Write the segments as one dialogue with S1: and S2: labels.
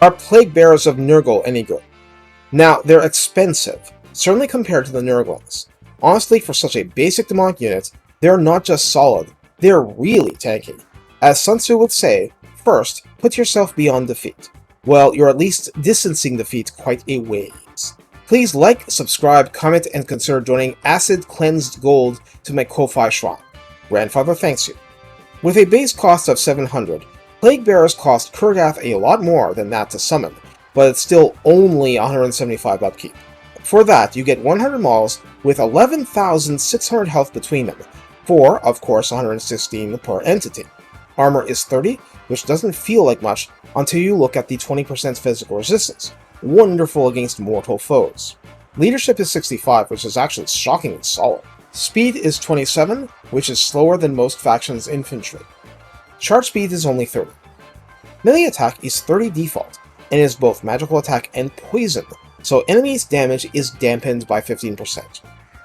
S1: Are Plaguebearers of Nurgle any good? Now, they're expensive, certainly compared to the Nurglings. Honestly, for such a basic demonic unit, they're not just solid, they're really tanky. As Sun Tzu would say, first, put yourself beyond defeat. Well, you're at least distancing defeat quite a ways. Please like, subscribe, comment, and consider donating Acid Cleansed Gold to my Ko-Fi shrine. Grandfather thanks you. With a base cost of 700, Plaguebearers cost Kurgath a lot more than that to summon, but it's still only 175 upkeep. For that, you get 100 models with 11,600 health between them, for, of course, 116 per entity. Armor is 30, which doesn't feel like much until you look at the 20% physical resistance, wonderful against mortal foes. Leadership is 65, which is actually shockingly solid. Speed is 27, which is slower than most factions' infantry. Charge speed is only 30. Melee attack is 30 default, and is both magical attack and poison, so enemies' damage is dampened by 15%.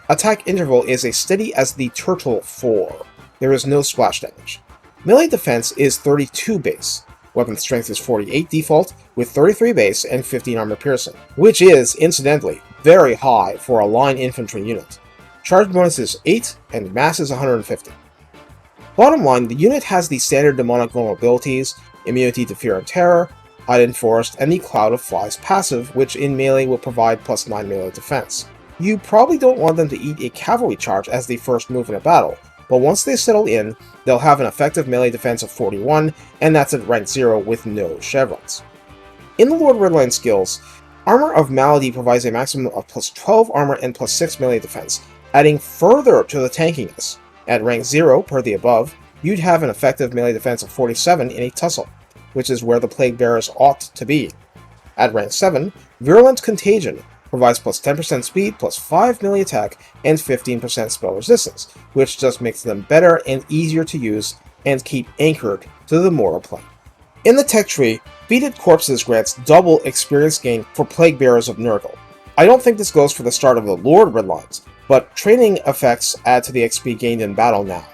S1: Attack interval is as steady as the Turtle 4. There is no splash damage. Melee defense is 32 base. Weapon strength is 48 default, with 33 base and 15 armor piercing, which is, incidentally, very high for a line infantry unit. Charge bonus is 8, and mass is 150. Bottom line, the unit has the standard demonic vulnerabilities, immunity to fear and terror, hide in forest, and the Cloud of Flies passive, which in melee will provide plus 9 melee defense. You probably don't want them to eat a cavalry charge as the first move in a battle, but once they settle in, they'll have an effective melee defense of 41, and that's at rank 0 with no chevrons. In the Lord Redline skills, Armor of Malady provides a maximum of plus 12 armor and plus 6 melee defense, adding further to the tankiness. At rank 0, per the above, you'd have an effective melee defense of 47 in a tussle, which is where the Plaguebearers ought to be. At rank 7, Virulent Contagion provides plus 10% speed, plus 5 melee attack, and 15% spell resistance, which just makes them better and easier to use and keep anchored to the mortal plane. In the tech tree, Defeated Corpses grants double experience gain for Plaguebearers of Nurgle. I don't think this goes for the start of the Lord Redlines, but training effects add to the XP gained in battle now.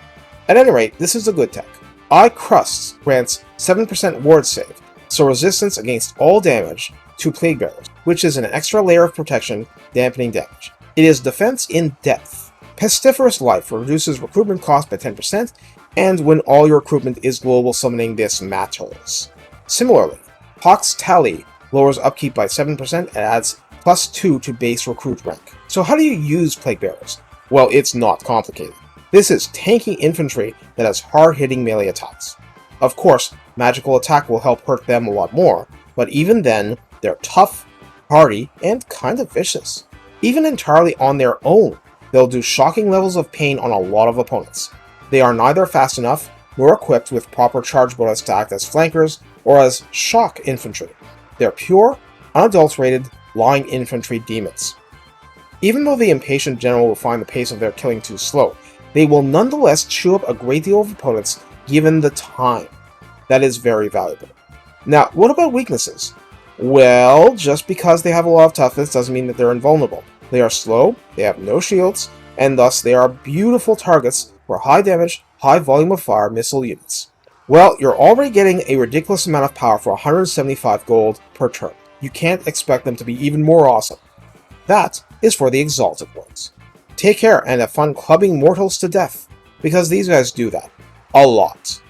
S1: At any rate, this is a good tech. Eye Crusts grants 7% ward save, so resistance against all damage to Plaguebearers, which is an extra layer of protection, dampening damage. It is defense in depth. Pestiferous Life reduces recruitment cost by 10%, and when all your recruitment is global summoning, this matters. Similarly, Hawk's Tally lowers upkeep by 7% and adds plus 2 to base recruit rank. So how do you use Plaguebearers? Well, it's not complicated. This is tanking infantry that has hard-hitting melee attacks. Of course, magical attack will help hurt them a lot more, but even then, they're tough, hardy, and kind of vicious. Even entirely on their own, they'll do shocking levels of pain on a lot of opponents. They are neither fast enough, nor equipped with proper charge bonus to act as flankers or as shock infantry. They're pure, unadulterated, line infantry demons. Even though the impatient general will find the pace of their killing too slow, they will nonetheless chew up a great deal of opponents given the time. That is very valuable. Now, what about weaknesses? Well, just because they have a lot of toughness doesn't mean that they're invulnerable. They are slow, they have no shields, and thus they are beautiful targets for high damage, high volume of fire missile units. Well, you're already getting a ridiculous amount of power for 175 gold per turn. You can't expect them to be even more awesome. That is for the exalted ones. Take care and have fun clubbing mortals to death, because these guys do that. A lot.